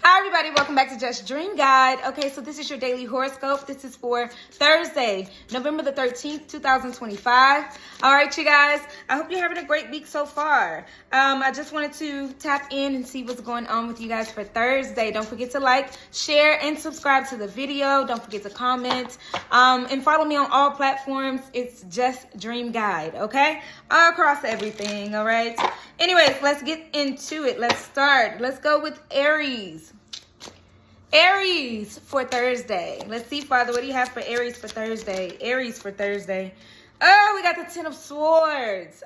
Hi everybody, welcome back to Jess Dream Guide. Okay, so this is your daily horoscope. This is for Thursday, November the 13th, 2025. All right, you guys, I hope you're having a great week so far. I just wanted to tap in and see what's going on with you guys for Thursday. Don't forget to like, share, and subscribe to the video. Don't forget to comment and follow me on all platforms. It's Jess Dream Guide, okay? All across everything, all right? Anyways, let's get into it. Let's start. Let's go with Aries. Aries for Thursday. Let's see, Father, what do you have for Aries for Thursday? Aries for Thursday. Oh, we got the Ten of Swords.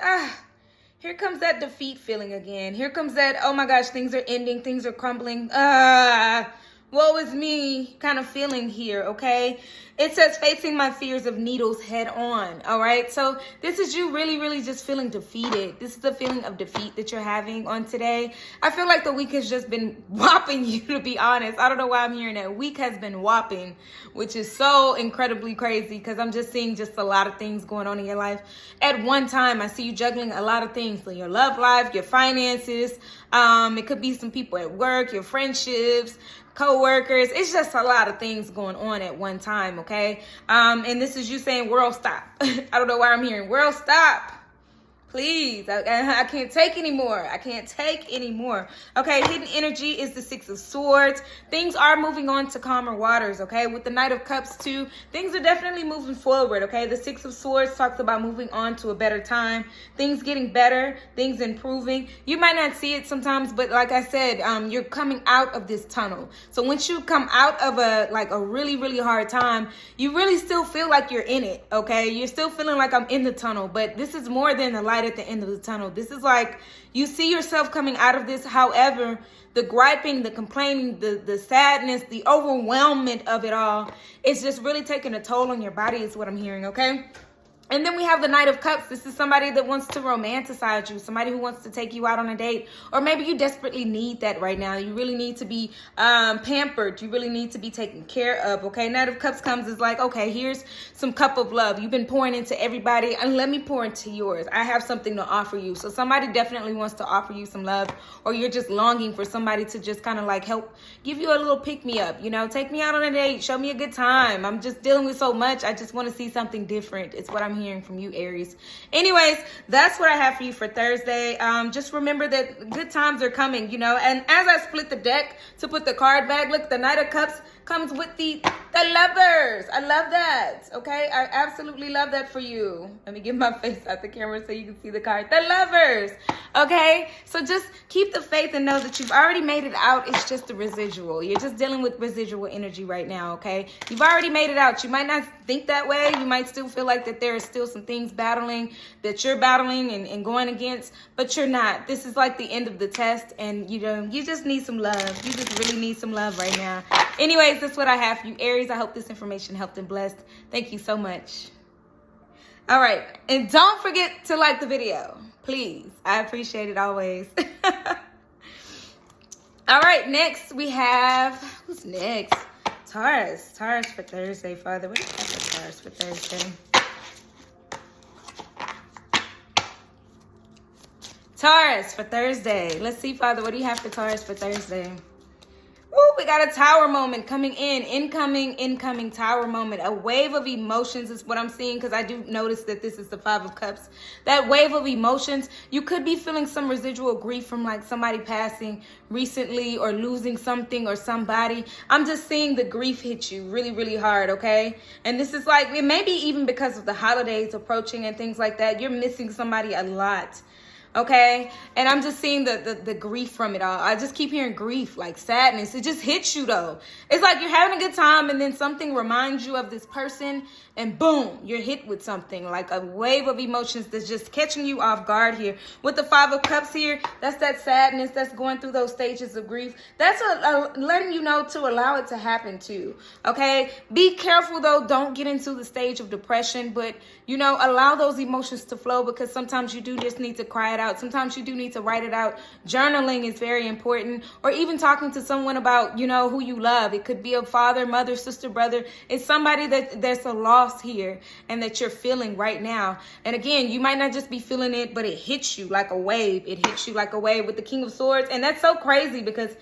Here comes that defeat feeling again. Here comes that, oh my gosh, things are ending, things are crumbling. Woe is me kind of feeling here, okay? It says facing my fears of needles head on, all right? So this is you really just feeling defeated. This is the feeling of defeat that you're having on today. I feel like the week has just been whopping you, to be honest. I don't know why I'm hearing that. Week has been whopping, which is so incredibly crazy because I'm just seeing just a lot of things going on in your life. At one time, I see you juggling a lot of things. So your love life, your finances, it could be some people at work, your friendships, co-workers. It's just a lot of things going on at one time, okay? And this is you saying, world, stop. I don't know why I'm hearing, world, stop. Please, I can't take anymore. I can't take anymore. Okay, hidden energy is the Six of Swords. Things are moving on to calmer waters, okay? With the Knight of Cups too, things are definitely moving forward, okay? The Six of Swords talks about moving on to a better time, things getting better, things improving. You might not see it sometimes, but like I said, you're coming out of this tunnel. So once you come out of a really hard time, you really still feel like you're in it, okay? You're still feeling like I'm in the tunnel, but this is more than the light at the end of the tunnel. This is like you see yourself coming out of this. However, the griping, the complaining, the sadness, the overwhelmment of it all, it's just really taking a toll on your body is what I'm hearing, okay? And then we have the Knight of Cups. This is somebody that wants to romanticize you, somebody who wants to take you out on a date, or maybe you desperately need that right now. You really need to be pampered. You really need to be taken care of, okay? Knight of Cups comes is like, okay, here's some cup of love. You've been pouring into everybody, and let me pour into yours. I have something to offer you. So somebody definitely wants to offer you some love, or you're just longing for somebody to just kind of like help give you a little pick-me-up, you know? Take me out on a date. Show me a good time. I'm just dealing with so much. I just want to see something different. It's what I'm hearing from you, Aries. Anyways, that's what I have for you for Thursday. Just remember that good times are coming, you know. And as I split the deck to put the card back, look, the Knight of Cups comes with the Lovers. I love that. Okay, I absolutely love that for you. Let me get my face out the camera so you can see the card. The Lovers. Okay, so just keep the faith and know that you've already made it out. It's just the residual. You're just dealing with residual energy right now, okay? You've already made it out. You might not think that way. You might still feel like that there are still some things that you're battling and going against, but you're not. This is like the end of the test, and you just need some love. You just really need some love right now. Anyways, that's what I have for you, Aries. I hope this information helped and blessed. Thank you so much. All right, and don't forget to like the video. Please, I appreciate it always. All right, next we have, who's next? Taurus. Taurus for Thursday, Father. What do you have for Taurus for Thursday? Taurus for Thursday. Let's see, Father, what do you have for Taurus for Thursday? Ooh, we got a tower moment coming in. Incoming tower moment. A wave of emotions is what I'm seeing, because I do notice that this is the Five of Cups. That wave of emotions, you could be feeling some residual grief from like somebody passing recently or losing something or somebody. I'm just seeing the grief hit you really hard, okay? And this is like, it may be even because of the holidays approaching and things like that. You're missing somebody a lot. Okay, and I'm just seeing the grief from it all. I just keep hearing grief, like sadness. It just hits you though. It's like you're having a good time and then something reminds you of this person and boom, you're hit with something like a wave of emotions that's just catching you off guard here. With the Five of Cups here, that's that sadness that's going through those stages of grief. That's letting you know to allow it to happen too. Okay, be careful though. Don't get into the stage of depression, but you know, allow those emotions to flow, because sometimes you do just need to cry it out out. Sometimes you do need to write it out. Journaling is very important, or even talking to someone about, you know, who you love. It could be a father, mother, sister, brother. It's somebody that there's a loss here and that you're feeling right now. And again, you might not just be feeling it, but it hits you like a wave. It hits you like a wave with the King of Swords. And that's so crazy because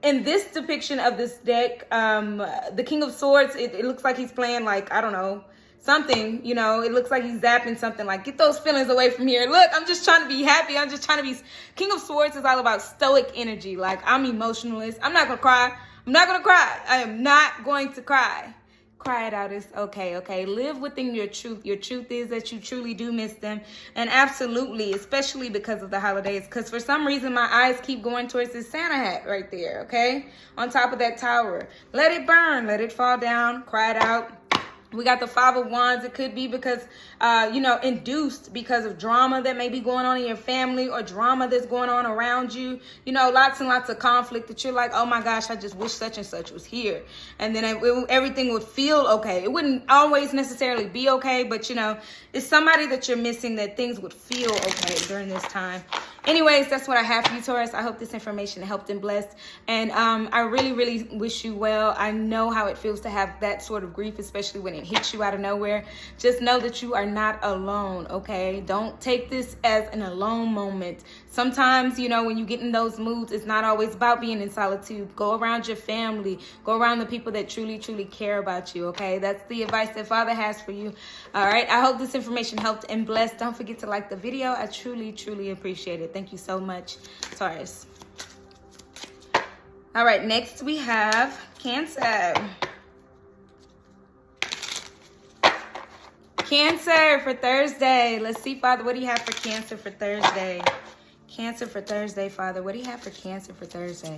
in this depiction of this deck, the King of Swords, it looks like he's playing like, I don't know, something, you know, it looks like he's zapping something, like, get those feelings away from here. Look, I'm just trying to be happy. I'm just trying to be. King of Swords is all about stoic energy. Like, I'm emotionalist. I'm not going to cry. I'm not going to cry. I am not going to cry. Cry it out. It's okay, okay? Live within your truth. Your truth is that you truly do miss them. And absolutely, especially because of the holidays, because for some reason my eyes keep going towards this Santa hat right there, okay? On top of that tower. Let it burn. Let it fall down. Cry it out. We got the Five of Wands. It could be because, you know, induced because of drama that may be going on in your family or drama that's going on around you. You know, lots and lots of conflict that you're like, oh my gosh, I just wish such and such was here. And then everything would feel okay. It wouldn't always necessarily be okay, but, you know, it's somebody that you're missing that things would feel okay during this time. Anyways, that's what I have for you, Taurus. I hope this information helped and blessed. And I really, really wish you well. I know how it feels to have that sort of grief, especially when it hits you out of nowhere. Just know that you are not alone, okay? Don't take this as an alone moment. Sometimes, you know, when you get in those moods, it's not always about being in solitude. Go around your family. Go around the people that truly, truly care about you, okay? That's the advice that Father has for you. All right? I hope this information helped and blessed. Don't forget to like the video. I truly, truly appreciate it. Thank you so much, Taurus. All right, next we have Cancer. Cancer for Thursday. Let's see, Father, what do you have for Cancer for Thursday? Cancer for Thursday, Father. What do you have for Cancer for Thursday?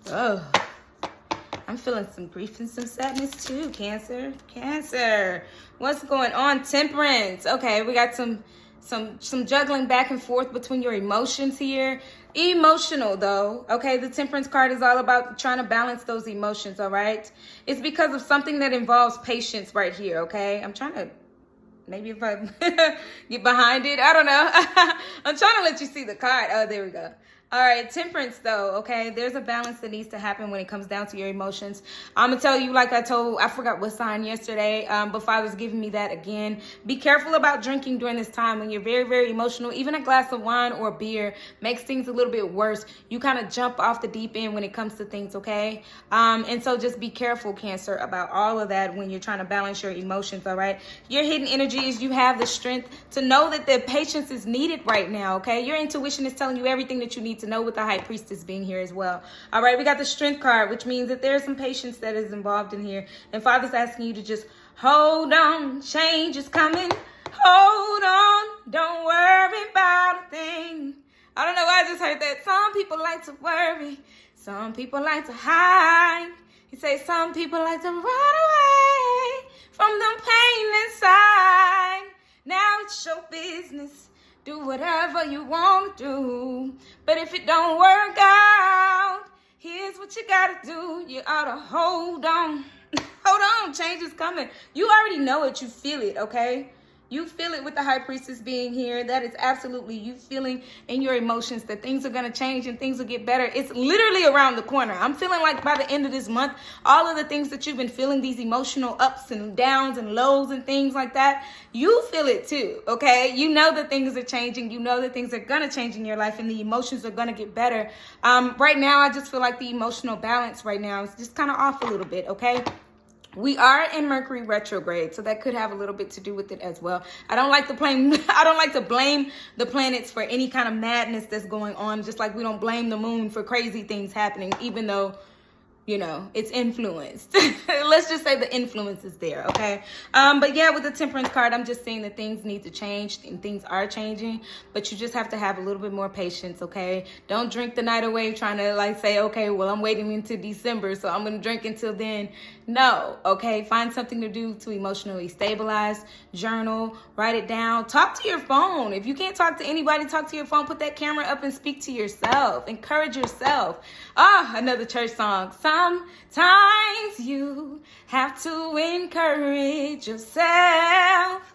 Oh, I'm feeling some grief and some sadness too, Cancer. Cancer. What's going on? Temperance. Okay, we got some juggling back and forth between your emotions here. Emotional though, okay? The Temperance card is all about trying to balance those emotions, all right? It's because of something that involves patience right here, okay? I'm trying to, maybe if I get behind it, I don't know. I'm trying to let you see the card. Oh, there we go. All right, Temperance though, okay? There's a balance that needs to happen when it comes down to your emotions. I'm going to tell you, like I forgot what sign yesterday, but Father's giving me that again. Be careful about drinking during this time when you're very, very emotional. Even a glass of wine or beer makes things a little bit worse. You kind of jump off the deep end when it comes to things, okay? And so just be careful, Cancer, about all of that when you're trying to balance your emotions, all right? Your hidden energies, you have the strength to know that the patience is needed right now, okay? Your intuition is telling you everything that you need to know with the High Priestess being here as well. All right, we got the Strength card, which means that there's some patience that is involved in here. And Father's asking you to just hold on. Change is coming. Hold on. Don't worry about a thing. I don't know why I just heard that. Some people like to worry. Some people like to hide. He says some people like to run away from the pain inside. Now it's your business. Do whatever you want to do. But if it don't work out, here's what you gotta do. You ought to hold on. Hold on, change is coming. You already know it, you feel it, okay? You feel it with the High Priestess being here. That is absolutely you feeling in your emotions that things are going to change and things will get better. It's literally around the corner. I'm feeling like by the end of this month, all of the things that you've been feeling, these emotional ups and downs and lows and things like that, you feel it too, okay? You know that things are changing. You know that things are going to change in your life and the emotions are going to get better. Right now, I just feel like the emotional balance right now is just kind of off a little bit, okay? We are in Mercury retrograde, so that could have a little bit to do with it as well. I don't like to blame the planets for any kind of madness that's going on, just like we don't blame the moon for crazy things happening, even though, you know, it's influenced. Let's just say the influence is there, okay? But yeah, with the Temperance card, I'm just saying that things need to change and things are changing, but you just have to have a little bit more patience, okay? Don't drink the night away trying to like say, okay, well, I'm waiting until December, so I'm going to drink until then. No, okay? Find something to do to emotionally stabilize, journal, write it down, talk to your phone. If you can't talk to anybody, talk to your phone, put that camera up and speak to yourself. Encourage yourself. Another church song. Sometimes you have to encourage yourself.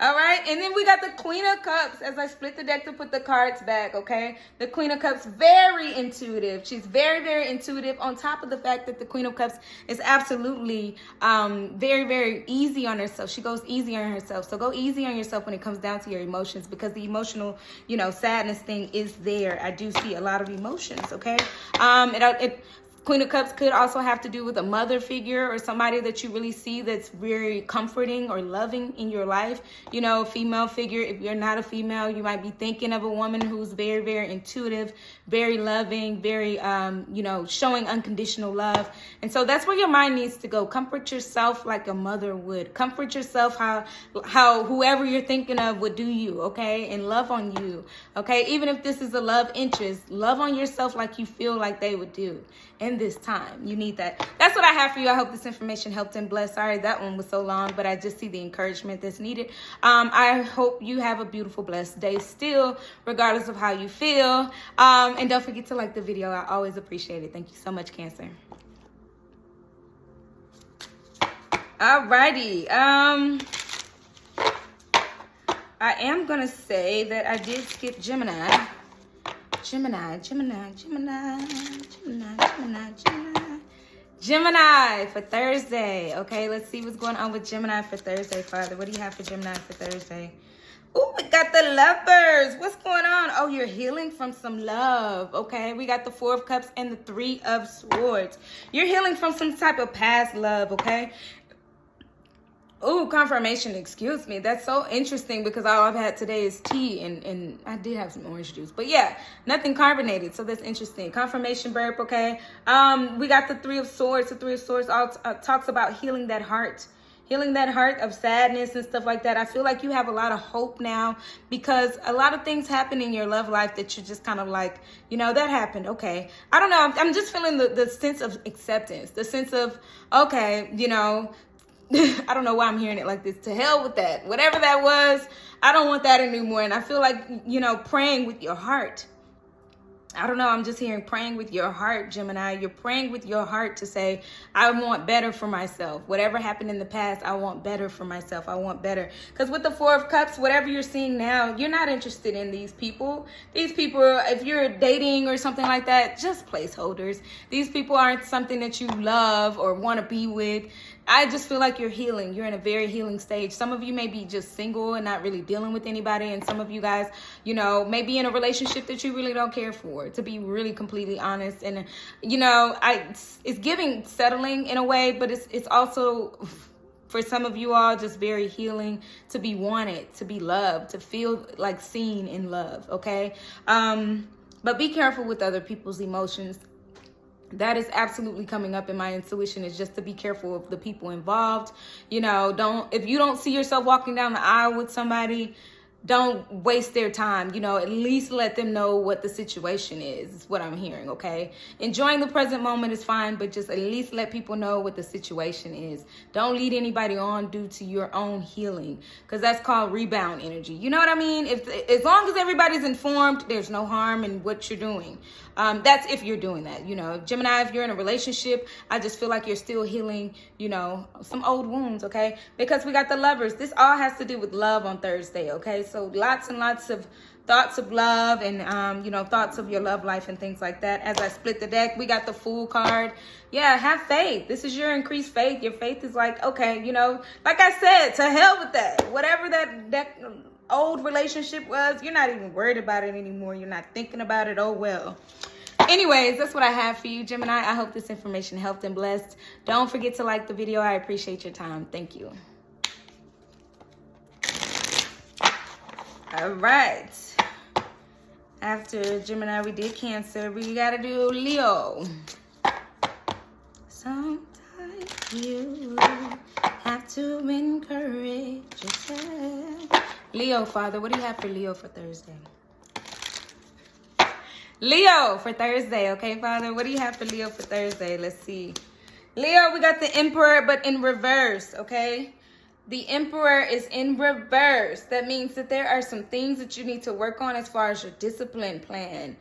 All right, and then we got the Queen of Cups as I split the deck to put the cards back, okay? The Queen of Cups, very intuitive. She's very, very intuitive, on top of the fact that the Queen of Cups is absolutely very, very easy on herself. She goes easy on herself. So go easy on yourself when it comes down to your emotions, because the emotional, you know, sadness thing is there. I do see a lot of emotions, okay? Queen of Cups could also have to do with a mother figure or somebody that you really see that's very comforting or loving in your life. You know, a female figure. If you're not a female, you might be thinking of a woman who's very, very intuitive, very loving, very, you know, showing unconditional love. And so that's where your mind needs to go. Comfort yourself like a mother would. Comfort yourself how whoever you're thinking of would do you, okay? And love on you, okay? Even if this is a love interest, love on yourself like you feel like they would do. In this time, you need that. That's what I have for you. I hope this information helped and blessed. Sorry that one was so long, but I just see the encouragement that's needed. I hope you have a beautiful, blessed day still, regardless of how you feel. And don't forget to like the video. I always appreciate it. Thank you so much, Cancer. Alrighty. I am gonna say that I did skip Gemini. Gemini for Thursday. Okay, let's see what's going on with Gemini for Thursday, Father. What do you have for Gemini for Thursday? Oh, we got the Lovers. What's going on? Oh, you're healing from some love. Okay, we got the Four of Cups and the Three of Swords. You're healing from some type of past love, okay? Oh, confirmation, excuse me. That's so interesting because all I've had today is tea and I did have some orange juice. But yeah, nothing carbonated, so that's interesting. Confirmation burp, okay? We got the Three of Swords. The Three of Swords all talks about healing that heart. Healing that heart of sadness and stuff like that. I feel like you have a lot of hope now because a lot of things happen in your love life that you're just kind of like, you know, that happened. Okay. I don't know. I'm just feeling the sense of acceptance, the sense of, okay, you know, I don't know why I'm hearing it like this. To hell with that. Whatever that was, I don't want that anymore. And I feel like, you know, praying with your heart. I don't know. I'm just hearing praying with your heart, Gemini. You're praying with your heart to say, I want better for myself. Whatever happened in the past, I want better for myself. I want better. Because with the Four of Cups, whatever you're seeing now, you're not interested in these people. These people, if you're dating or something like that, just placeholders. These people aren't something that you love or want to be with. I just feel like you're healing. You're in a very healing stage. Some of you may be just single and not really dealing with anybody. And some of you guys, you know, may be in a relationship that you really don't care for, to be really completely honest. And, you know, it's giving settling in a way, but it's also, for some of you all, just very healing, to be wanted, to be loved, to feel like seen in love, okay? But be careful with other people's emotions. That is absolutely coming up in my intuition, is just to be careful of the people involved. You know, if you don't see yourself walking down the aisle with somebody, don't waste their time. You know, at least let them know what the situation is what I'm hearing, okay? Enjoying the present moment is fine, but just at least let people know what the situation is. Don't lead anybody on due to your own healing, because that's called rebound energy. You know what I mean? As long as everybody's informed, there's no harm in what you're doing. That's if you're doing that. You know, Gemini, if you're in a relationship, I just feel like you're still healing, you know, some old wounds, okay? Because we got the Lovers. This all has to do with love on Thursday, okay? So lots and lots of thoughts of love and, you know, thoughts of your love life and things like that. As I split the deck, we got the Fool card. Yeah, have faith. This is your increased faith. Your faith is like, okay, you know, like I said, to hell with that. Whatever that old relationship was, you're not even worried about it anymore. You're not thinking about it. Oh, well. Anyways, that's what I have for you, Gemini. I hope this information helped and blessed. Don't forget to like the video. I appreciate your time. Thank you. All right. After Gemini, we did Cancer. We got to do Leo. Sometimes you have to encourage yourself. Leo, Father, what do you have for Leo for Thursday? Leo for Thursday, okay, Father? What do you have for Leo for Thursday? Let's see. Leo, we got the Emperor, but in reverse, okay? The Emperor is in reverse. That means that there are some things that you need to work on as far as your discipline plan.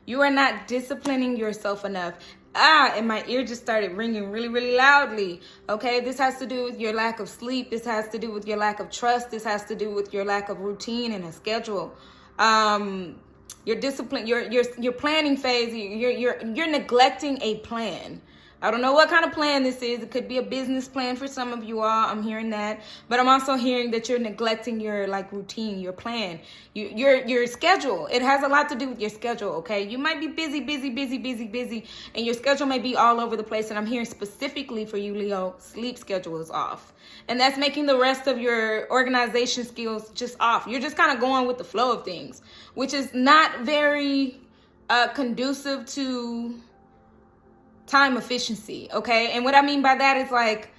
You are not disciplining yourself enough. And my ear just started ringing really, really loudly. Okay, this has to do with your lack of sleep. This has to do with your lack of trust. This has to do with your lack of routine and a schedule. Your discipline, your planning phase. You're neglecting a plan. I don't know what kind of plan this is. It could be a business plan for some of you all. I'm hearing that. But I'm also hearing that you're neglecting your routine, your plan, your schedule. It has a lot to do with your schedule, okay? You might be busy, and your schedule may be all over the place. And I'm hearing specifically for you, Leo, sleep schedule is off. And that's making the rest of your organization skills just off. You're just kind of going with the flow of things, which is not very conducive to time efficiency, okay? And what I mean by that is like,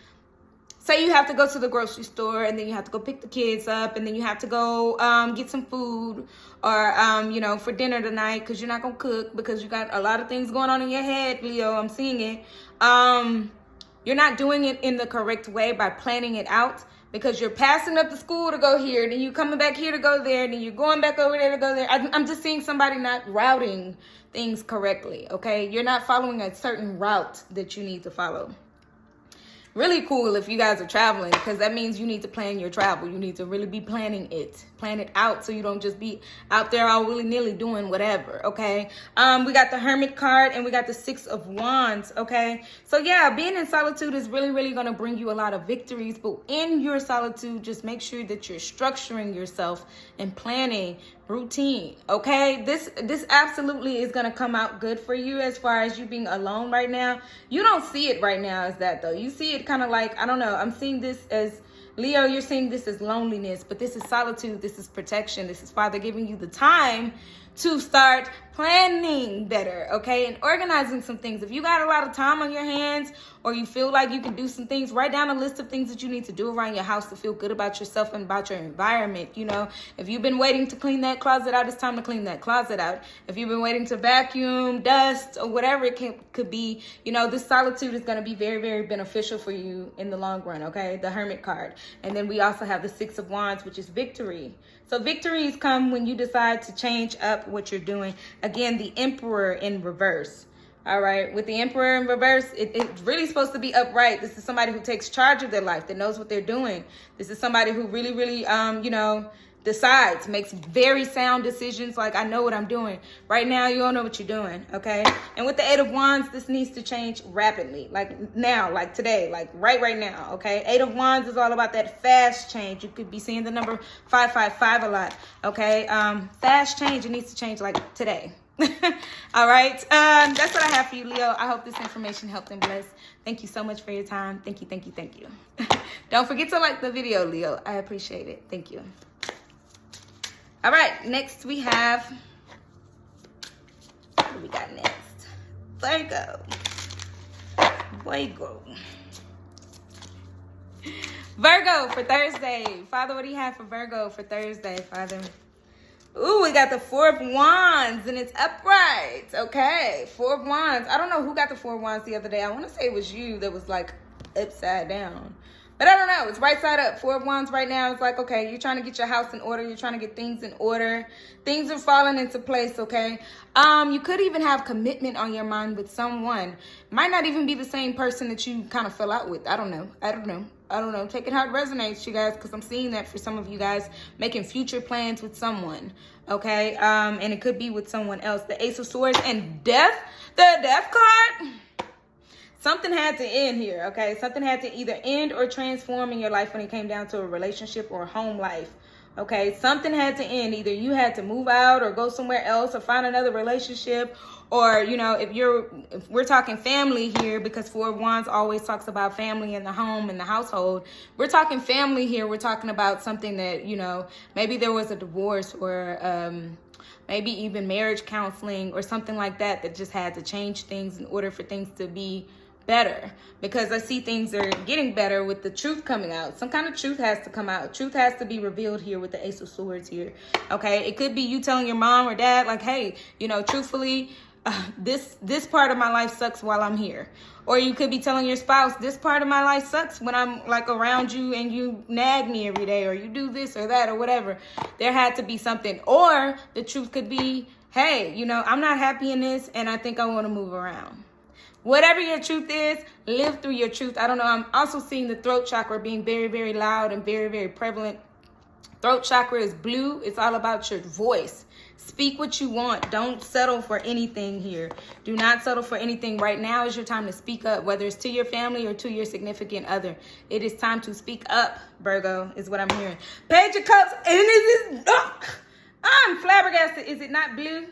say you have to go to the grocery store and then you have to go pick the kids up and then you have to go get some food or, for dinner tonight because you're not going to cook because you got a lot of things going on in your head, Leo. I'm seeing it. You're not doing it in the correct way by planning it out because you're passing up to school to go here, then you're coming back here to go there, then you're going back over there to go there. I'm just seeing somebody not routing things correctly, okay? You're not following a certain route that you need to follow. Really cool if you guys are traveling because that means you need to plan your travel. You need to really be planning it. Plan it out so you don't just be out there all willy-nilly doing whatever, okay? We got the Hermit card and we got the Six of Wands, okay? So yeah, being in solitude is really, really going to bring you a lot of victories. But in your solitude, just make sure that you're structuring yourself and planning routine, okay? This absolutely is going to come out good for you as far as you being alone right now. You don't see it right now as that, though. You see it kind of like, I don't know, I'm seeing this as, Leo, you're seeing this as loneliness, but this is solitude. This is protection. This is Father giving you the time to start planning better, okay, and organizing some things. If you got a lot of time on your hands or you feel like you can do some things, write down a list of things that you need to do around your house to feel good about yourself and about your environment. If you've been waiting to clean that closet out, it's time to clean that closet out. If you've been waiting to vacuum, dust, or whatever it could be, this solitude is going to be very, very beneficial for you in the long run, okay? The Hermit card. And then we also have the Six of Wands, which is victory. So victories come when you decide to change up what you're doing. Again, the Emperor in reverse. All right. With the Emperor in reverse, it's really supposed to be upright. This is somebody who takes charge of their life, that knows what they're doing. This is somebody who really, really, decides, makes very sound decisions. Like, I know what I'm doing. Right now, you don't know what you're doing. Okay. And with the Eight of Wands, this needs to change rapidly. Like now, like today, like right now. Okay. Eight of Wands is all about that fast change. You could be seeing the number 555 a lot. Okay. Fast change. It needs to change like today. All right. That's what I have for you, Leo. I hope this information helped and blessed. Thank you so much for your time. Thank you. Don't forget to like the video, Leo. I appreciate it. Thank you. All right. Next we have, what do we got next? Virgo. Virgo for Thursday. Father, what do you have for Virgo for Thursday, Father? Ooh, we got the Four of Wands, and it's upright. Okay, Four of Wands. I don't know who got the Four of Wands the other day. I want to say it was you that was like upside down. But I don't know. It's right side up. Four of Wands right now. It's like, okay, you're trying to get your house in order. You're trying to get things in order. Things are falling into place, okay? You could even have commitment on your mind with someone. Might not even be the same person that you kind of fell out with. I don't know. Take it how it resonates, you guys, because I'm seeing that for some of you guys, making future plans with someone, okay? And it could be with someone else. The Ace of Swords and Death. The Death card. Something had to end here, okay? Something had to either end or transform in your life when it came down to a relationship or a home life, okay? Something had to end. Either you had to move out or go somewhere else or find another relationship, or, if we're talking family here, because Four of Wands always talks about family in the home and the household. We're talking family here. We're talking about something that, maybe there was a divorce or maybe even marriage counseling or something like that just had to change things in order for things to be better, because I see things are getting better with the truth coming out. Some kind of truth has to come out. Truth has to be revealed here with the Ace of Swords here. Okay, it could be you telling your mom or dad, like, hey, truthfully, this part of my life sucks while I'm here. Or you could be telling your spouse, this part of my life sucks when I'm like around you and you nag me every day, or you do this or that or whatever. There had to be something. Or the truth could be, hey, you know, I'm not happy in this and I think I want to move around. Whatever your truth is, live through your truth. I don't know. I'm also seeing the throat chakra being very, very loud and very, very prevalent. Throat chakra is blue. It's all about your voice. Speak what you want. Don't settle for anything here. Do not settle for anything. Right now is your time to speak up, whether it's to your family or to your significant other. It is time to speak up, Virgo, is what I'm hearing. Page of Cups. And I'm flabbergasted. Is it not blue?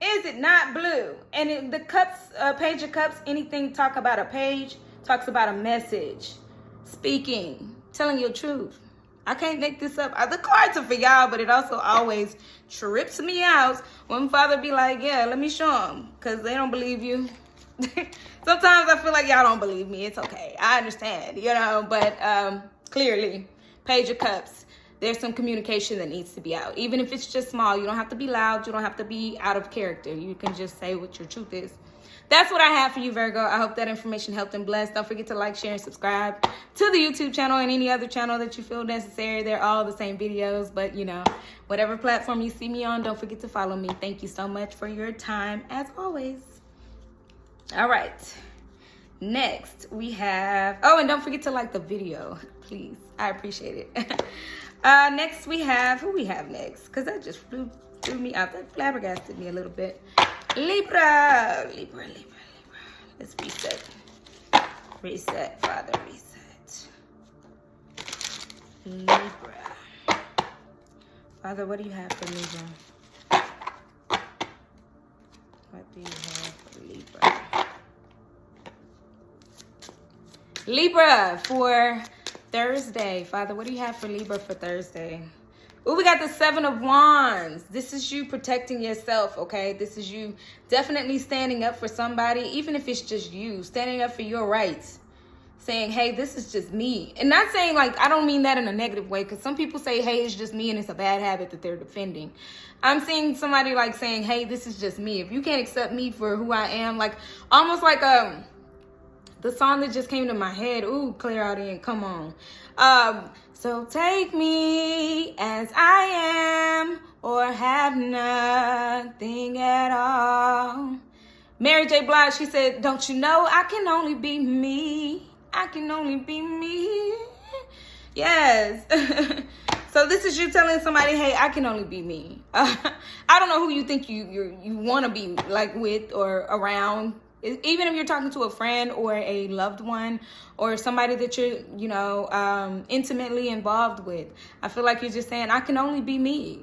Is it not blue? And the cups, Page of Cups, anything talk about a page, talks about a message, speaking, telling your truth. I can't make this up. The cards are for y'all, but it also always trips me out when Father be like, yeah, let me show them, because they don't believe you. Sometimes I feel like y'all don't believe me. It's okay. I understand, you know, but clearly, Page of Cups, there's some communication that needs to be out. Even if it's just small, you don't have to be loud. You don't have to be out of character. You can just say what your truth is. That's what I have for you, Virgo. I hope that information helped and blessed. Don't forget to like, share, and subscribe to the YouTube channel and any other channel that you feel necessary. They're all the same videos, but, you know, whatever platform you see me on, don't forget to follow me. Thank you so much for your time, as always. All right. Next, we have... Oh, and don't forget to like the video, please. I appreciate it. Next, we have... Who we have next? Because that just threw me out. That flabbergasted me a little bit. Libra. Let's reset. Reset, Father, reset. Libra. Father, what do you have for Libra? What do you have for Libra? Libra for Thursday. Father, what do you have for Libra for Thursday? Oh, we got the 7 of Wands. This is you protecting yourself, okay? This is you definitely standing up for somebody, even if it's just you, standing up for your rights. Saying, hey, this is just me. And not saying, like, I don't mean that in a negative way, because some people say, hey, it's just me, and it's a bad habit that they're defending. I'm seeing somebody, like, saying, hey, this is just me. If you can't accept me for who I am, like, almost like the song that just came to my head. Ooh, clear out in, come on. So take me as I am, or have nothing at all. Mary J. Blige, she said, don't you know I can only be me? I can only be me. Yes. So this is you telling somebody, hey, I can only be me. I don't know who you think you want to be like with or around. Even if you're talking to a friend or a loved one or somebody that you're, you know, intimately involved with. I feel like you're just saying, I can only be me.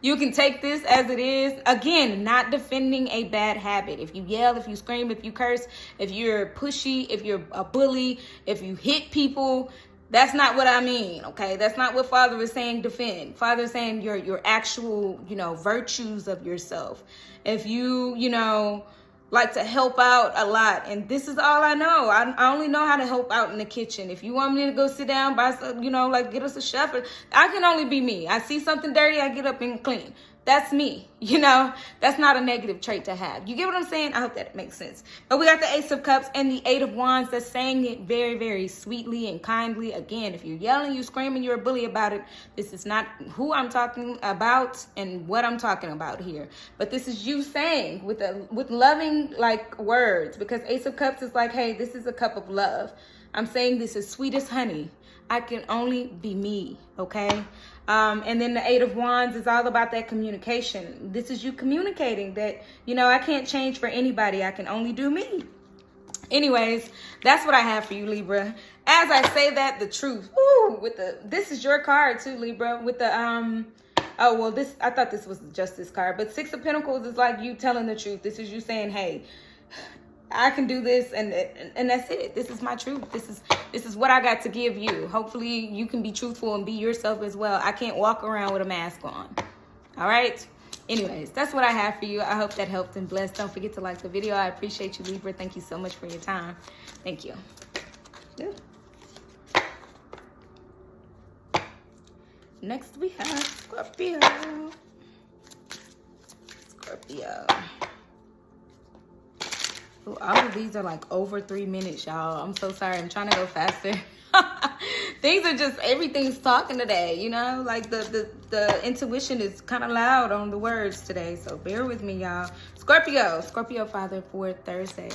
You can take this as it is. Again, not defending a bad habit. If you yell, if you scream, if you curse, if you're pushy, if you're a bully, if you hit people, that's not what I mean, okay? That's not what Father is saying defend. Father is saying your actual, you know, virtues of yourself. If you know, like to help out a lot, and this is all I know. I only know how to help out in the kitchen. If you want me to go sit down, buy some, you know, like get us a chef, I can only be me. I see something dirty, I get up and clean. That's me, you know. That's not a negative trait to have. You get what I'm saying? I hope that makes sense. But we got the Ace of Cups and the 8 of Wands that's saying it very, very sweetly and kindly. Again, if you're yelling, you're screaming, you're a bully about it, this is not who I'm talking about and what I'm talking about here. But this is you saying with loving, like, words. Because Ace of Cups is like, hey, this is a cup of love. I'm saying this is sweet as honey. I can only be me, okay? And then the 8 of Wands is all about that communication. This is you communicating that, you know, I can't change for anybody. I can only do me. Anyways, that's what I have for you, Libra. As I say that, the truth. Ooh, this is your card too, Libra. With the, oh, well, I thought this was just this card. But 6 of Pentacles is like you telling the truth. This is you saying, hey, I can do this, and that's it. This is my truth. This is what I got to give you. Hopefully you can be truthful and be yourself as well. I can't walk around with a mask on. All right? Anyways, that's what I have for you. I hope that helped and blessed. Don't forget to like the video. I appreciate you, Libra. Thank you so much for your time. Thank you. Good. Next we have Scorpio. Scorpio. Ooh, all of these are like over 3 minutes, y'all. I'm so sorry. I'm trying to go faster. Things are just, everything's talking today, you know, like the intuition is kind of loud on the words today. So bear with me, y'all. Scorpio Father for Thursday.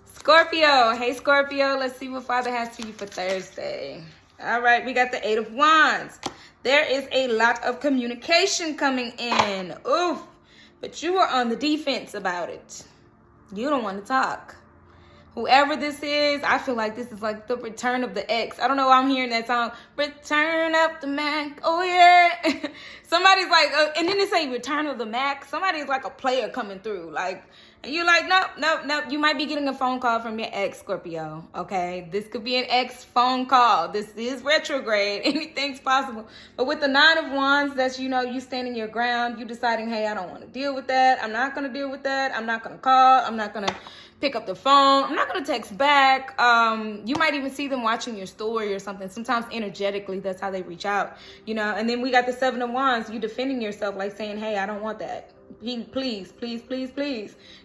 Scorpio, hey Scorpio, let's see what Father has for you for Thursday. All right, we got the 8 of Wands. There is a lot of communication coming in. Oof, but you are on the defense about it. You don't want to talk. Whoever this is, I feel like this is like the return of the ex. I don't know why I'm hearing that song. Return of the Mac. Oh, yeah. Somebody's like, and then they say return of the Mac. Somebody's like a player coming through. Like, and you're like, nope. You might be getting a phone call from your ex, Scorpio. Okay? This could be an ex phone call. This is retrograde. Anything's possible. But with the 9 of Wands, that's, you know, you standing your ground. You deciding, hey, I don't want to deal with that. I'm not going to deal with that. I'm not going to call. I'm not going to pick up the phone. I'm not going to text back. You might even see them watching your story or something. Sometimes energetically, that's how they reach out, you know. And then we got the 7 of Wands. You defending yourself, like saying, hey, I don't want that. Please.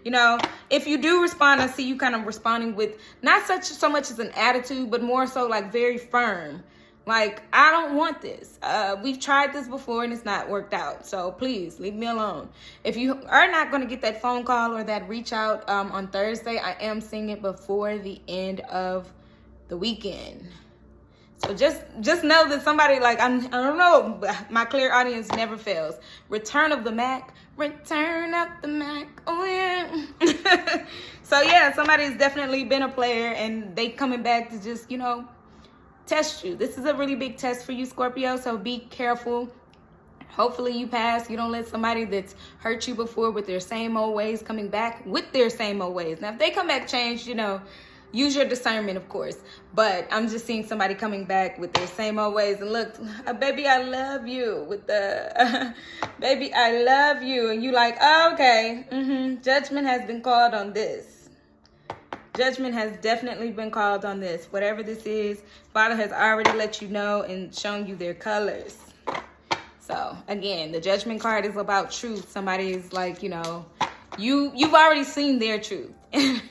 You know, if you do respond, I see you kind of responding with not so much as an attitude, but more so like very firm. Like, I don't want this. We've tried this before and it's not worked out. So please leave me alone. If you are not going to get that phone call or that reach out on Thursday, I am seeing it before the end of the weekend. So just know that somebody, like, I don't know, my clear audience never fails. Return of the Mac. Return of the Mac. Oh, yeah. So, yeah, somebody's definitely been a player and they coming back to just, you know, test you. This is a really big test for you, Scorpio, so be careful. Hopefully you pass. You don't let somebody that's hurt you before with their same old ways coming back with their same old ways. Now, if they come back changed, you know, use your discernment, of course. But I'm just seeing somebody coming back with their same old ways. And look, baby, I love you. With the, baby, I love you. And you like, oh, okay. Judgment has been called on this. Judgment has definitely been called on this. Whatever this is, Father has already let you know and shown you their colors. So, again, the Judgment card is about truth. Somebody is like, you know, you've already seen their truth.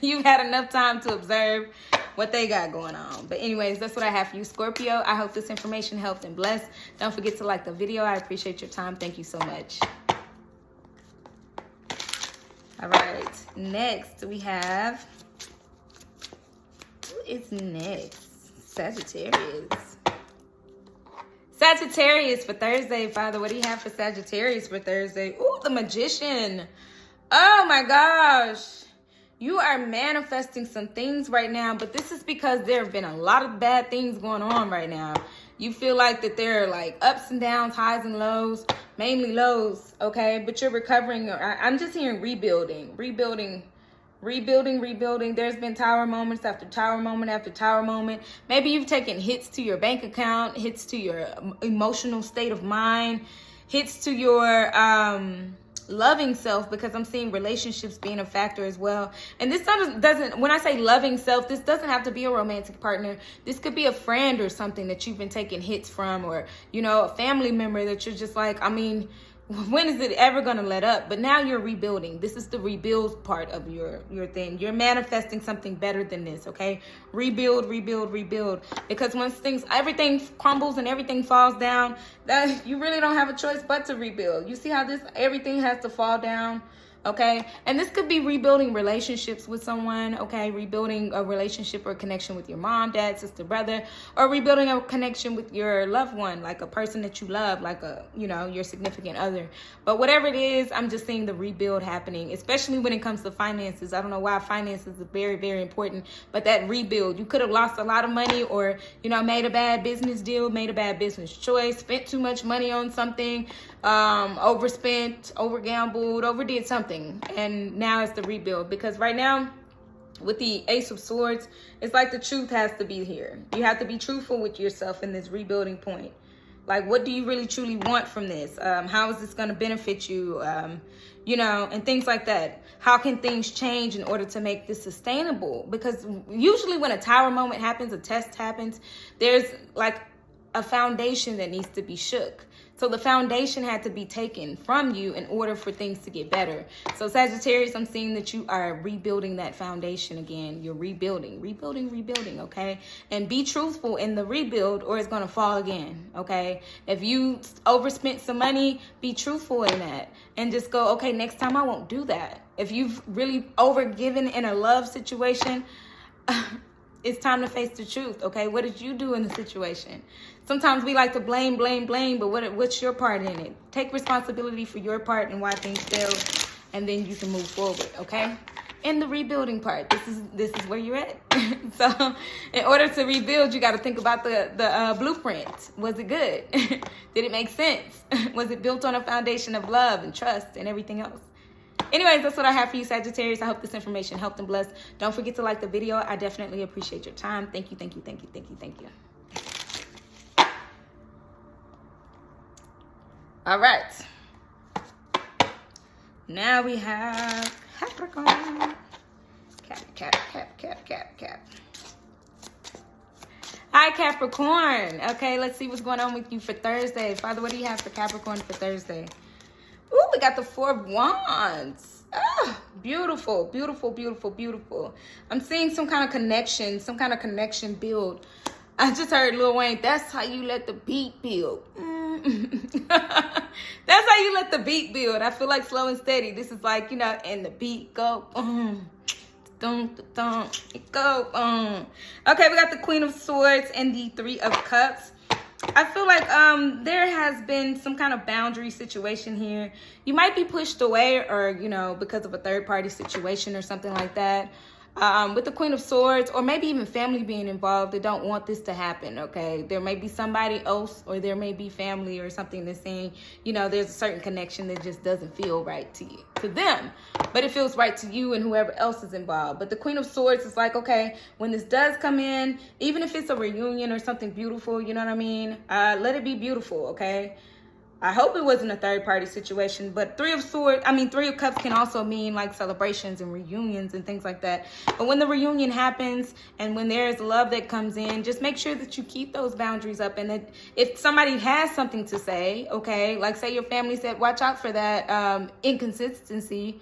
You've had enough time to observe what they got going on. But anyways, that's what I have for you, Scorpio. I hope this information helped and blessed. Don't forget to like the video. I appreciate your time. Thank you so much. All right. Next, we have... is next? Sagittarius. Sagittarius for Thursday, Father. What do you have for Sagittarius for Thursday? Ooh, the Magician. Oh my gosh. You are manifesting some things right now, but this is because there have been a lot of bad things going on right now. You feel like that there are like ups and downs, highs and lows, mainly lows, okay? But you're recovering. I'm just hearing rebuilding. There's been tower moments after tower moment after tower moment. Maybe you've taken hits to your bank account, hits to your emotional state of mind, hits to your loving self, because I'm seeing relationships being a factor as well. And this doesn't, when I say loving self, this doesn't have to be a romantic partner. This could be a friend or something that you've been taking hits from, or, you know, a family member that you're just like, I mean, when is it ever going to let up? But now you're rebuilding. This is the rebuild part of your thing. You're manifesting something better than this, okay? Rebuild. Because once everything crumbles and everything falls down, that you really don't have a choice but to rebuild. You see how everything has to fall down? Okay, and this could be rebuilding relationships with someone, okay, rebuilding a relationship or connection with your mom, dad, sister, brother, or rebuilding a connection with your loved one, like a person that you love, like your significant other. But whatever it is, I'm just seeing the rebuild happening, especially when it comes to finances. I don't know why finances is very, very important, but that rebuild, you could have lost a lot of money, or, made a bad business deal, made a bad business choice, spent too much money on something, overspent, overgambled, overdid something. And now it's the rebuild, because right now with the Ace of Swords, it's like the truth has to be here. You have to be truthful with yourself in this rebuilding point. Like, what do you really truly want from this? How is this going to benefit you? And things like that. How can things change in order to make this sustainable? Because usually when a tower moment happens, a test happens, there's like a foundation that needs to be shook. So the foundation had to be taken from you in order for things to get better. So Sagittarius, I'm seeing that you are rebuilding that foundation again. You're rebuilding, okay? And be truthful in the rebuild or it's going to fall again, okay? If you overspent some money, be truthful in that. And just go, okay, next time I won't do that. If you've really overgiven in a love situation, it's time to face the truth, okay? What did you do in the situation? Sometimes we like to blame, but what's your part in it? Take responsibility for your part and why things failed, and then you can move forward, okay? In the rebuilding part, this is where you're at. So in order to rebuild, you got to think about the blueprint. Was it good? Did it make sense? Was it built on a foundation of love and trust and everything else? Anyways, that's what I have for you, Sagittarius. I hope this information helped and blessed. Don't forget to like the video. I definitely appreciate your time. Thank you. All right. Now we have Capricorn. Cap. Hi, Capricorn. Okay, let's see what's going on with you for Thursday. Father, what do you have for Capricorn for Thursday? Ooh, we got the 4 of Wands. Oh, beautiful. I'm seeing some kind of connection build. I just heard Lil Wayne, that's how you let the beat build. That's how you let the beat build. I feel like slow and steady. This is like, and the beat go, it go, Okay, we got the Queen of Swords and the 3 of Cups. I feel like there has been some kind of boundary situation here. You might be pushed away or, because of a third-party situation or something like that. With the Queen of Swords, or maybe even family being involved, they don't want this to happen, okay? There may be somebody else, or there may be family or something that's saying, there's a certain connection that just doesn't feel right to them. But it feels right to you and whoever else is involved. But the Queen of Swords is like, okay, when this does come in, even if it's a reunion or something beautiful, you know what I mean? Let it be beautiful, okay? I hope it wasn't a third-party situation, but 3 of Cups can also mean like celebrations and reunions and things like that. But when the reunion happens and when there's love that comes in, just make sure that you keep those boundaries up. And that if somebody has something to say, okay, like say your family said, watch out for that inconsistency.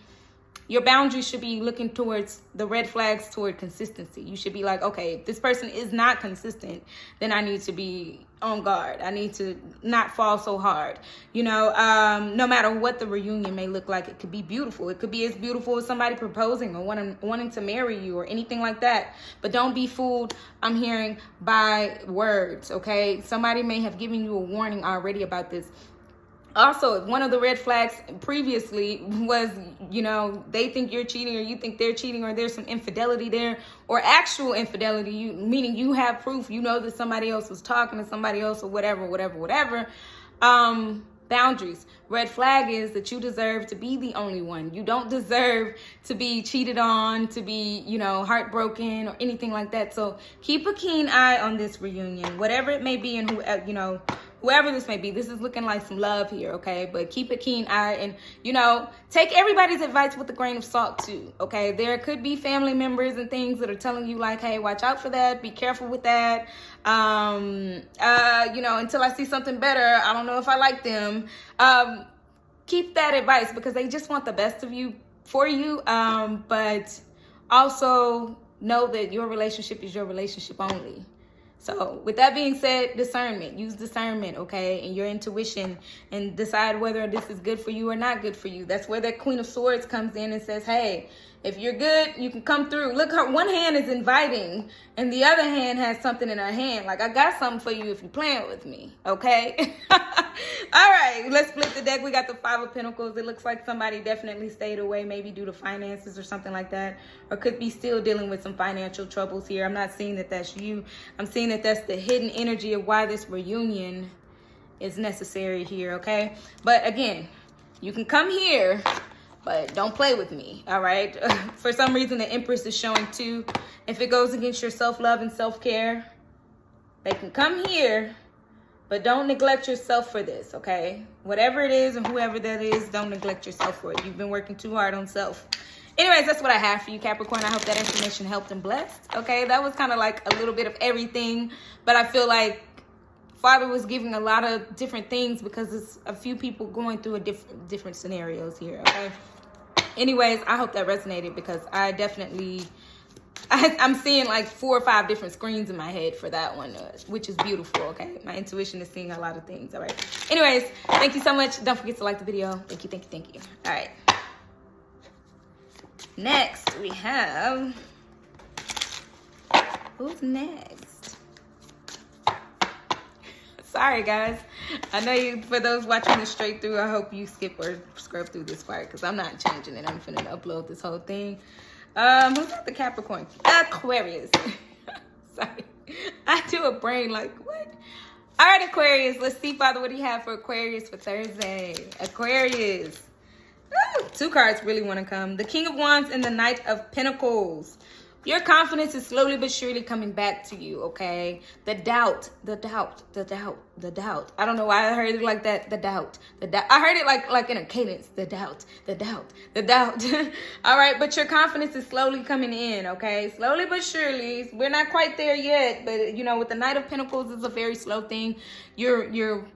Your boundaries should be looking towards the red flags toward consistency. You should be like, okay, if this person is not consistent, then I need to be on guard. I need to not fall so hard. No matter what the reunion may look like, it could be beautiful. It could be as beautiful as somebody proposing or wanting to marry you or anything like that. But don't be fooled, I'm hearing, by words, okay? Somebody may have given you a warning already about this. Also, if one of the red flags previously was, they think you're cheating or you think they're cheating or there's some infidelity there or actual infidelity, meaning you have proof, that somebody else was talking to somebody else or whatever. Boundaries. Red flag is that you deserve to be the only one. You don't deserve to be cheated on, to be, heartbroken or anything like that. So keep a keen eye on this reunion, whatever it may be and whoever this may be. This is looking like some love here, okay? But keep a keen eye and, take everybody's advice with a grain of salt too, okay? There could be family members and things that are telling you like, hey, watch out for that. Be careful with that. Until I see something better, I don't know if I like them. Keep that advice because they just want the best of you for you. But also know that your relationship is your relationship only. So with that being said, discernment, use discernment, okay, and your intuition and decide whether this is good for you or not good for you. That's where that Queen of Swords comes in and says, hey, if you're good, you can come through. Look, her one hand is inviting and the other hand has something in her hand. Like, I got something for you if you're playing with me, okay? All right, let's split the deck. We got the 5 of Pentacles. It looks like somebody definitely stayed away, maybe due to finances or something like that, or could be still dealing with some financial troubles here. I'm not seeing that that's you. I'm seeing that that's the hidden energy of why this reunion is necessary here, okay? But again, you can come here, but don't play with me, all right? For some reason, the Empress is showing too. If it goes against your self-love and self-care, they can come here, but don't neglect yourself for this, okay? Whatever it is and whoever that is, don't neglect yourself for it. You've been working too hard on self. Anyways, that's what I have for you, Capricorn. I hope that information helped and blessed, okay? That was kind of like a little bit of everything, but I feel like Father was giving a lot of different things because it's a few people going through different scenarios here, okay? Anyways, I hope that resonated because I definitely... I'm seeing like 4 or 5 different screens in my head for that one, which is beautiful, okay? My intuition is seeing a lot of things, all right? Anyways, thank you so much. Don't forget to like the video. Thank you, thank you, thank you. All right. Next, we have... Who's next? Sorry, guys. I know you, for those watching this straight through, I hope you skip or scrub through this part because I'm not changing it. I'm finna upload this whole thing. Who's got the Capricorn? Aquarius. Sorry. I do a brain like, what? All right, Aquarius. Let's see, Father, what do you have for Aquarius for Thursday? Aquarius. Ooh, 2 cards really want to come. The King of Wands and the Knight of Pentacles. Your confidence is slowly but surely coming back to you, okay? The doubt. I don't know why I heard it like that. The doubt. I heard it like in a cadence. The doubt. All right, but your confidence is slowly coming in, okay? Slowly but surely. We're not quite there yet, but, you know, with the Knight of Pentacles, it's a very slow thing. You're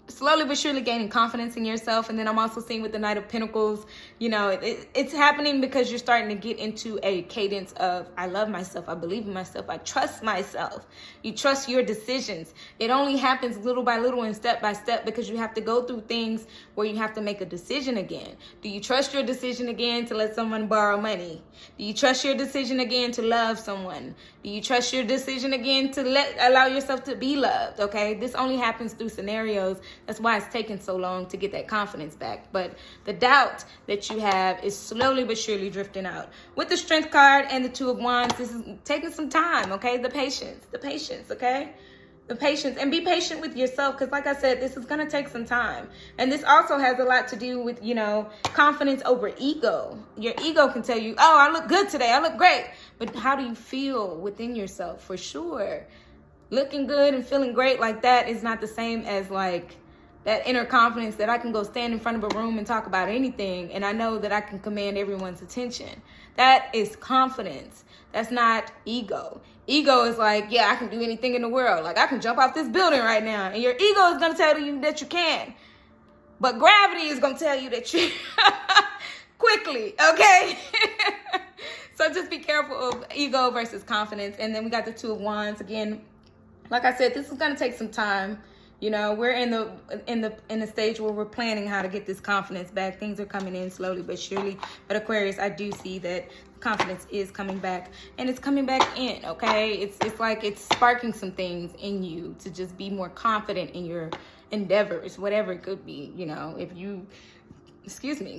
slowly but surely gaining confidence in yourself. And then I'm also seeing with the Knight of Pentacles, you know, it's happening because you're starting to get into a cadence of, I love myself, I believe in myself, I trust myself. You trust your decisions. It only happens little by little and step by step because you have to go through things where you have to make a decision again. Do you trust your decision again to let someone borrow money? Do you trust your decision again to love someone? Do you trust your decision again to allow yourself to be loved? Okay, this only happens through scenarios. That's why it's taking so long to get that confidence back. But the doubt that you have is slowly but surely drifting out. With the Strength card and the 2 of Wands, this is taking some time, okay? The patience, okay? The patience. And be patient with yourself because, like I said, this is going to take some time. And this also has a lot to do with, you know, confidence over ego. Your ego can tell you, oh, I look good today, I look great. But how do you feel within yourself? For sure. Looking good and feeling great like that is not the same as, like, that inner confidence that I can go stand in front of a room and talk about anything and I know that I can command everyone's attention. That is confidence. That's not ego. Ego is like, yeah, I can do anything in the world. Like, I can jump off this building right now. And your ego is going to tell you that you can. But gravity is going to tell you that you quickly, okay? So just be careful of ego versus confidence. And then we got the 2 of Wands. Again, like I said, this is going to take some time. You know, we're in the stage where we're planning how to get this confidence back. Things are coming in slowly but surely. But Aquarius, I do see that confidence is coming back, and it's coming back in. Okay, it's like it's sparking some things in you to just be more confident in your endeavors, whatever it could be. You know, if you,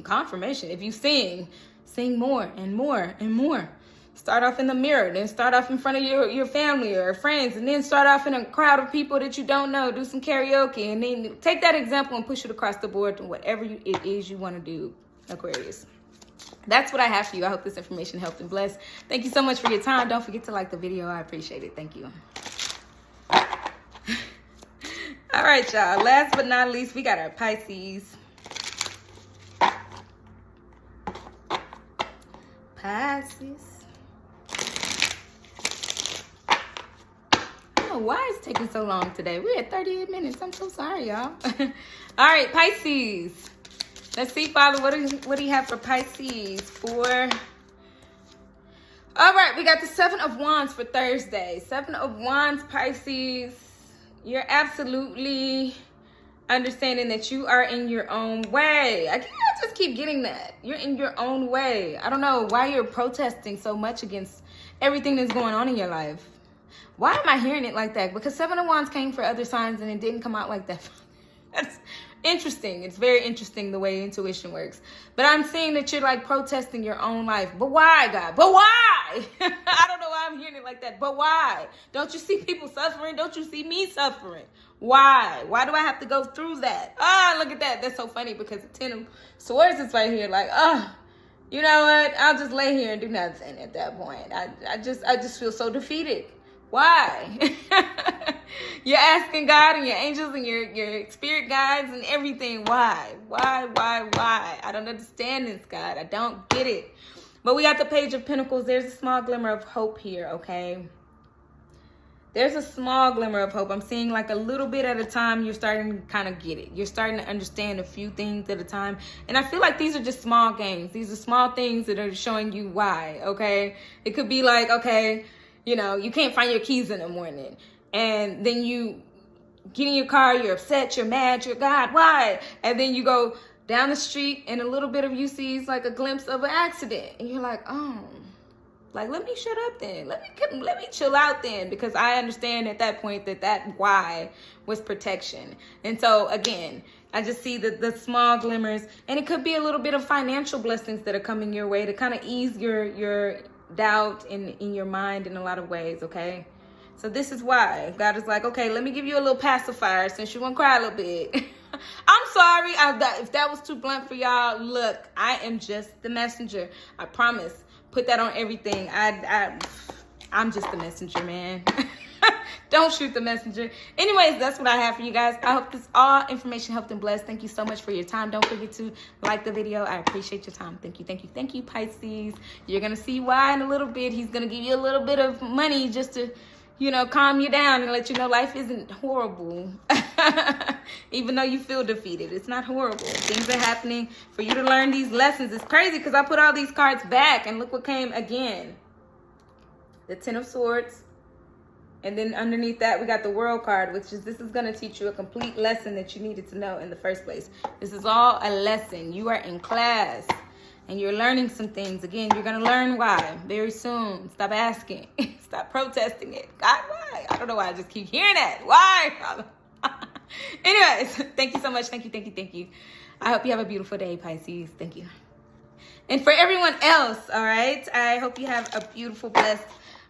confirmation. If you sing more and more and more. Start off in the mirror, then start off in front of your family or friends, and then start off in a crowd of people that you don't know. Do some karaoke, and then take that example and push it across the board to whatever it is you want to do, Aquarius. That's what I have for you. I hope this information helped and blessed. Thank you so much for your time. Don't forget to like the video. I appreciate it. Thank you. All right, y'all. Last but not least, we got our Pisces. Why is it taking so long today? We're at 38 minutes. I'm so sorry, y'all. All right, Pisces. Let's see, Father, what do you have for Pisces for? All right, we got the 7 of Wands for Thursday. 7 of Wands, Pisces. You're absolutely understanding that you are in your own way. I just keep getting that. You're in your own way. I don't know why you're protesting so much against everything that's going on in your life. Why am I hearing it like that? Because 7 of Wands came for other signs and it didn't come out like that. That's interesting. It's very interesting the way intuition works. But I'm seeing that you're like protesting your own life. But why, God? But why? I don't know why I'm hearing it like that. But why? Don't you see people suffering? Don't you see me suffering? Why? Why do I have to go through that? Ah, look at that. That's so funny because the 10 of Swords is right here. Like, you know what? I'll just lay here and do nothing at that point. I just feel so defeated. Why? You're asking God and your angels and your spirit guides and everything. Why? I don't understand this, God. I don't get it. But we got the Page of Pentacles. There's a small glimmer of hope here, okay? there's a small glimmer of hope. I'm seeing like a little bit at a time. You're starting to kind of get it. You're starting to understand a few things at a time. And I feel like these are just small gains. These are small things that are showing you why, okay? It could be like, okay, you know, you can't find your keys in the morning. And then you get in your car, you're upset, you're mad, you're God, why? And then you go down the street and a little bit of you sees like a glimpse of an accident. And you're like, oh. Like, let me shut up then. Let me chill out then, because I understand at that point that why was protection. And so, again, I just see the small glimmers. And it could be a little bit of financial blessings that are coming your way to kind of ease your doubt in your mind in a lot of ways, okay? So this is why. God is like, okay, let me give you a little pacifier since you want to cry a little bit. I'm sorry if that was too blunt for y'all. Look, I am just the messenger. I promise. Put that on everything. I'm just the messenger, man. Don't shoot the messenger. Anyways, that's what I have for you guys. I hope this all information helped and blessed. Thank you so much for your time. Don't forget to like the video. I appreciate your time. Thank you, thank you, thank you, Pisces. You're going to see why in a little bit. He's going to give you a little bit of money just to, you know, calm you down and let you know life isn't horrible. Even though you feel defeated, it's not horrible. Things are happening for you to learn these lessons. It's crazy because I put all these cards back and look what came again. The Ten of Swords. And then underneath that, we got the World card, which is this is going to teach you a complete lesson that you needed to know in the first place. This is all a lesson. You are in class and you're learning some things. Again, you're going to learn why very soon. Stop asking. Stop protesting it. God, why? I don't know why I just keep hearing that. Why? Anyways, thank you so much. Thank you, thank you, thank you. I hope you have a beautiful day, Pisces. Thank you. And for everyone else, all right, I hope you have a beautiful, blessed,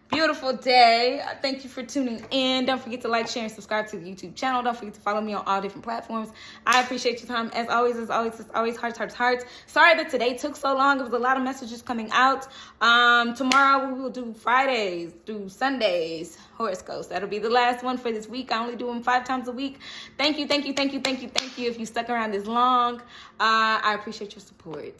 beautiful day. Thank you for tuning in. Don't forget to like, share, and subscribe to the YouTube channel. Don't forget to follow me on all different platforms. I appreciate your time. As always, hearts, hearts, hearts. Sorry that today took so long. There was a lot of messages coming out. Tomorrow we will do Fridays through Sundays horoscopes. That'll be the last one for this week. I only do them 5 times a week. Thank you, thank you, thank you, thank you, thank you. If you stuck around this long, I appreciate your support.